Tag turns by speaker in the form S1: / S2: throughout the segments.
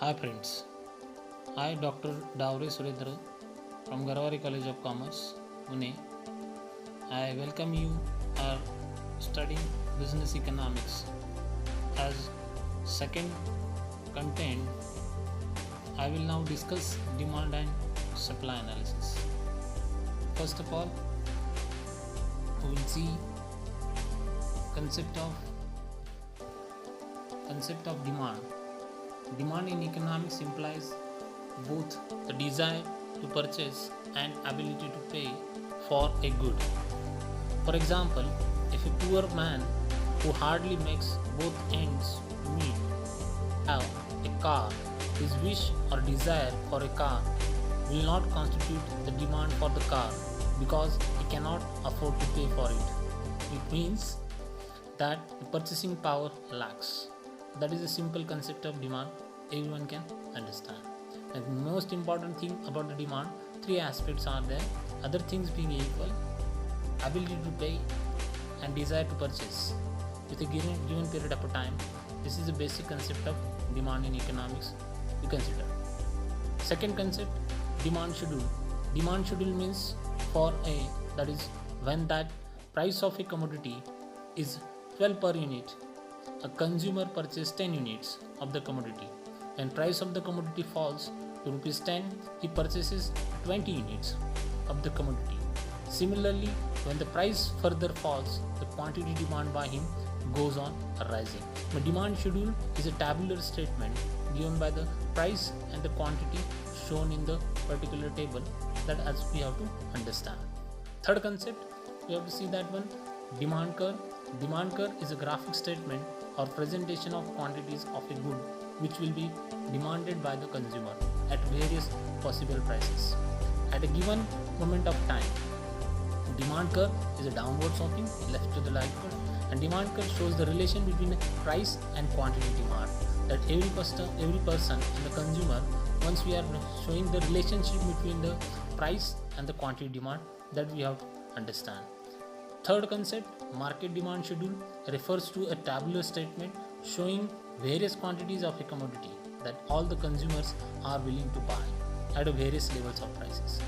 S1: Hi friends, I Dr. Davre Surendra from Garware College of Commerce, Pune. I welcome you are studying business economics. As second content, I will now discuss demand and supply analysis. First of all, we will see concept of demand. Demand in economics implies both the desire to purchase and ability to pay for a good. For example, if a poor man who hardly makes both ends meet have a car, his wish or desire for a car will not constitute the demand for the car because he cannot afford to pay for it. It means that the purchasing power lacks. That is a simple concept of demand everyone can understand. And the most important thing about the demand, three aspects are there. Other things being equal, ability to pay and desire to purchase with a given period of time. This is the basic concept of demand in economics you consider. Second concept, demand schedule. Demand schedule means that is when that price of a commodity is 12 per unit, a consumer purchases 10 units of the commodity. When price of the commodity falls to rupees 10, he purchases 20 units of the commodity. Similarly, when the price further falls, the quantity demand by him goes on rising. The demand schedule is a tabular statement given by the price and the quantity shown in the particular table that as we have to understand. Third concept, we have to see that one, demand curve. Demand curve is a graphic statement or presentation of quantities of a good which will be demanded by the consumer at various possible prices at a given moment of time. Demand curve is a downward sloping left to the rightward, and demand curve shows the relation between price and quantity demand. That every person and the consumer, once we are showing the relationship between the price and the quantity demand, that we have to understand. Third concept, market demand schedule, refers to a tabular statement showing various quantities of a commodity that all the consumers are willing to buy at various levels of prices.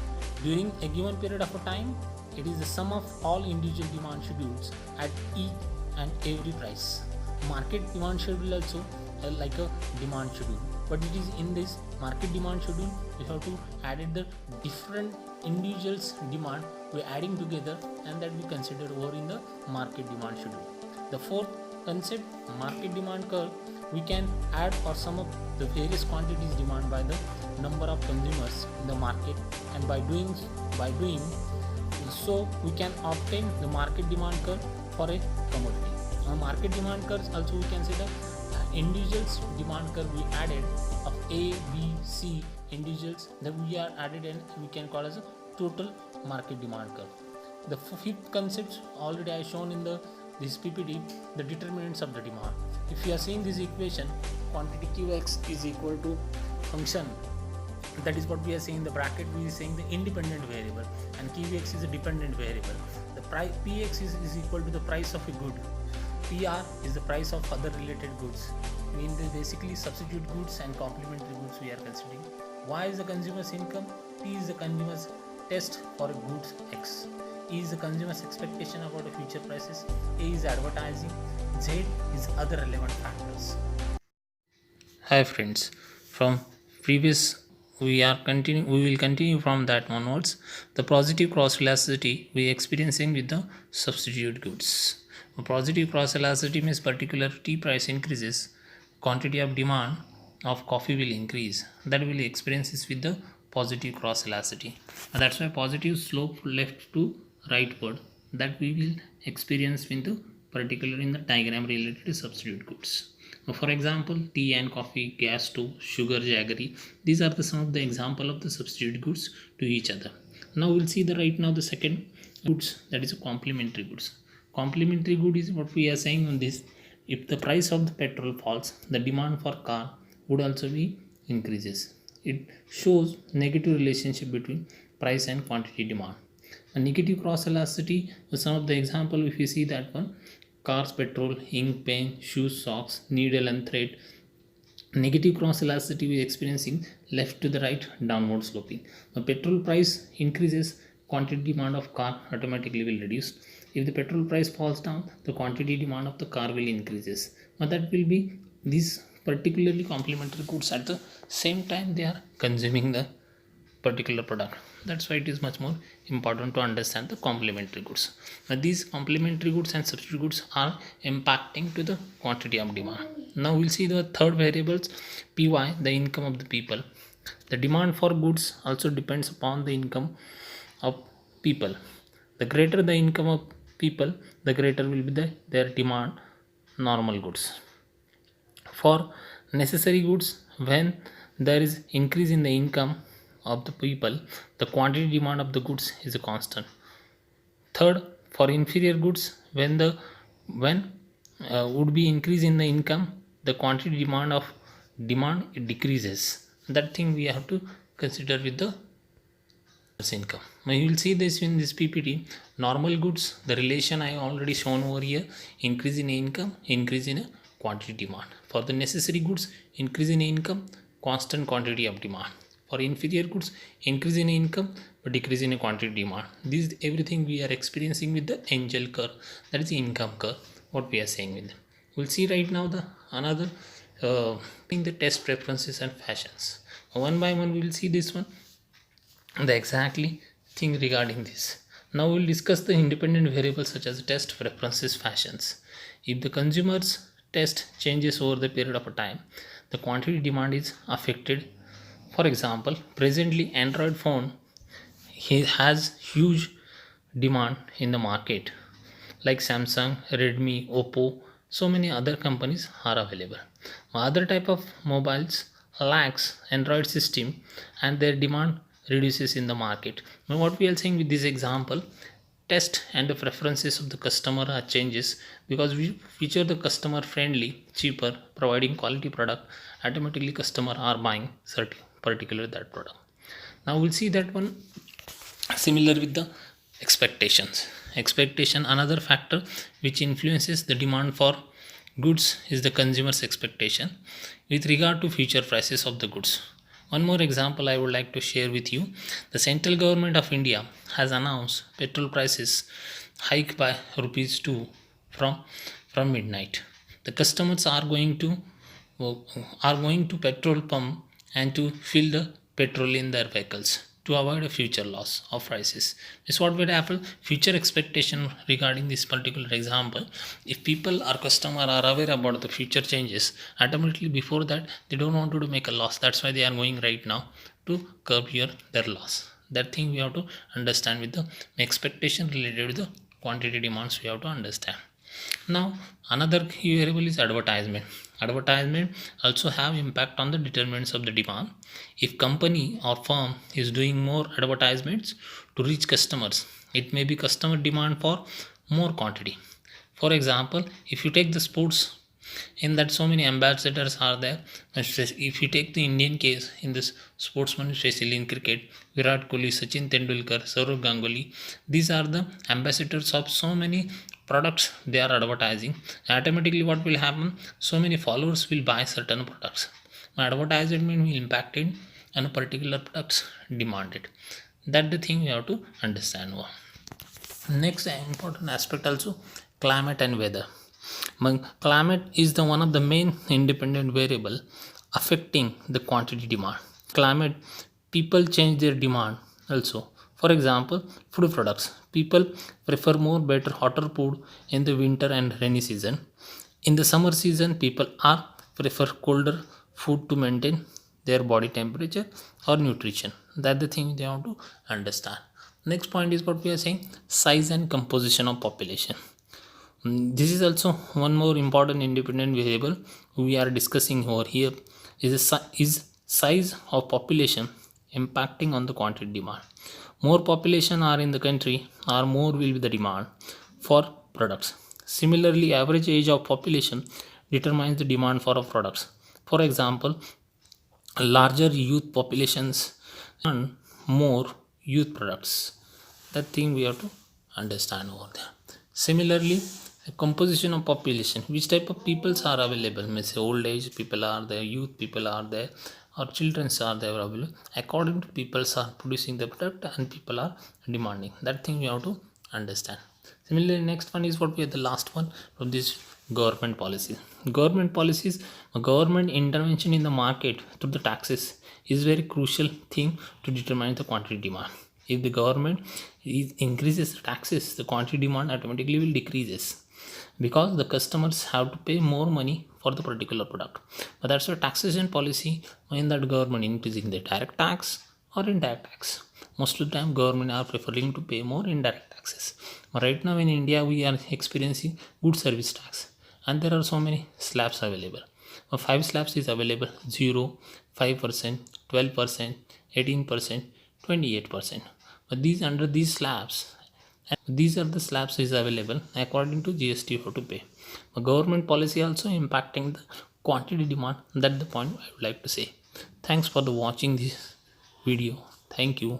S1: During a given period of time, it is the sum of all individual demand schedules at each and every price. Market demand schedule also like a demand schedule, but it is in this market demand schedule we have to add the different individuals demand we are adding together, and that we consider over in the market demand schedule. The fourth concept, market demand curve, we can add or sum up the various quantities demand by the number of consumers in the market, and by doing so we can obtain the market demand curve for a commodity. On market demand curves also we can say the individuals demand curve we added of A, B, C individuals that we are added, and we can call as a total market demand curve. The fifth concept already I shown in this PPT, the determinants of the demand. If you are seeing this equation, quantity Qx is equal to function, that is what we are saying in the bracket, we are saying the independent variable, and Qx is a dependent variable. The price Px is equal to the price of a good. PR is the price of other related goods. In the basically substitute goods and complementary goods we are considering. Y is the consumer's income, P is the consumer's test for goods X, E is the consumer's expectation about the future prices, A is advertising, Z is other relevant factors. Hi friends, from previous we will continue from that onwards. The positive cross elasticity we are experiencing with the substitute goods. A positive cross elasticity means particular tea price increases, quantity of demand of coffee will increase. That will experience this with the positive cross elasticity. And that's why positive slope left to rightward, that we will experience with the particular in the diagram related to substitute goods. For example, tea and coffee, gas stove, sugar, jaggery, these are some of the example of the substitute goods to each other. Now we'll see the second goods, that is a complementary goods. Complementary good is what we are saying on this. If the price of the petrol falls, the demand for car would also be increases. It shows negative relationship between price and quantity demand. A negative cross elasticity is some of the example. If you see that one, cars, petrol, ink, pen, shoes, socks, needle and thread, Negative cross elasticity we are experiencing left to the right downward sloping. The petrol price increases, quantity demand of car automatically will reduce. If the petrol price falls down, the quantity demand of the car will increases. But that will be these particularly complementary goods at the same time they are consuming the particular product. That's why it is much more important to understand the complementary goods. Now these complementary goods and substitute goods are impacting to the quantity of demand. Now we'll see the third variables, py, the income of the people. The demand for goods also depends upon the income of people. The greater the income of people, the greater will be their demand normal goods. For necessary goods, when there is increase in the income of the people, the quantity demand of the goods is a constant. Third, for inferior goods, when would be increase in the income, the quantity demand it decreases. That thing we have to consider with the income. Now you will see this in this PPT. Normal goods, the relation I already shown over here, increase in income, increase in quantity demand. For the necessary goods, increase in income, constant quantity of demand. For inferior goods, increase in income but decrease in quantity demand. This everything we are experiencing with the angel curve, that is the income curve, what we are saying with them. We'll see right now the another the test preferences and fashions. One by one we will see this one, the exactly thing regarding this. Now we'll discuss the independent variables such as test preferences, fashions. If the consumer's test changes over the period of a time, the quantity demand is affected. For example, presently Android phone has huge demand in the market, like Samsung, Redmi, Oppo, so many other companies are available. Other type of mobiles lacks Android system and their demand reduces in the market. Now what we are saying with this example, test and the preferences of the customer are changes because we feature the customer friendly, cheaper, providing quality product, automatically customer are buying certain particular that product. Now we'll see that one similar with the expectation. Another factor which influences the demand for goods is the consumer's expectation with regard to future prices of the goods. One more example I would like to share with you. The central government of India has announced petrol prices hike by rupees 2 from midnight. The customers are going to petrol pump and to fill the petrol in their vehicles to avoid a future loss of prices. This is what will happen. Future expectation regarding this particular example. If people or customer are aware about the future changes, automatically before that they don't want to make a loss. That's why they are going right now to curb their loss. That thing we have to understand with the expectation related to the quantity demands we have to understand. Now another key variable is advertisement. Advertisement also have impact on the determinants of the demand. If company or firm is doing more advertisements to reach customers, it may be customer demand for more quantity. For example, if you take the sports, in that so many ambassadors are there. If you take the Indian case in this sportsman, especially in cricket, Virat Kohli, Sachin Tendulkar, Saurav Ganguly, these are the ambassadors of so many products they are advertising. Automatically what will happen, so many followers will buy certain products. Advertisement will impact it and a particular products demanded. That the thing you have to understand. Next important aspect also, climate and weather. Climate is the one of the main independent variable affecting the quantity demand. Climate, people change their demand also. For example, food products. People prefer more better hotter food in the winter and rainy season. In the summer season, people are prefer colder food to maintain their body temperature or nutrition. That's the thing they have to understand. Next point is what we are saying, size and composition of population. This is also one more important independent variable we are discussing over here, is size of population impacting on the quantity demand. More population are in the country or more will be the demand for products. Similarly, average age of population determines the demand for products. For example, larger youth populations and more youth products. That thing we have to understand over there. Similarly, composition of population, which type of peoples are available, means old age people are there, youth people are there, or children are there available. According to peoples are producing the product and people are demanding, that thing you have to understand. Similarly, next one is what we have, the last one from this, government policies. Government policies, government intervention in the market through the taxes is very crucial thing to determine the quantity demand. If the government increases the taxes, the quantity demand automatically will decreases, because the customers have to pay more money for the particular product. But that's a taxation policy, when that government increasing the direct tax or indirect tax. Most of the time government are preferring to pay more indirect taxes. Right now in India we are experiencing good service tax, and there are so many slabs available. Five slabs is available: 0, 5%, 12%, 18%, 28%. But these, under these slabs, and these are the slabs is available, according to GST you have to pay. A government policy also impacting the quantity demand. That's the point I would like to say. Thanks for the watching this video. Thank you.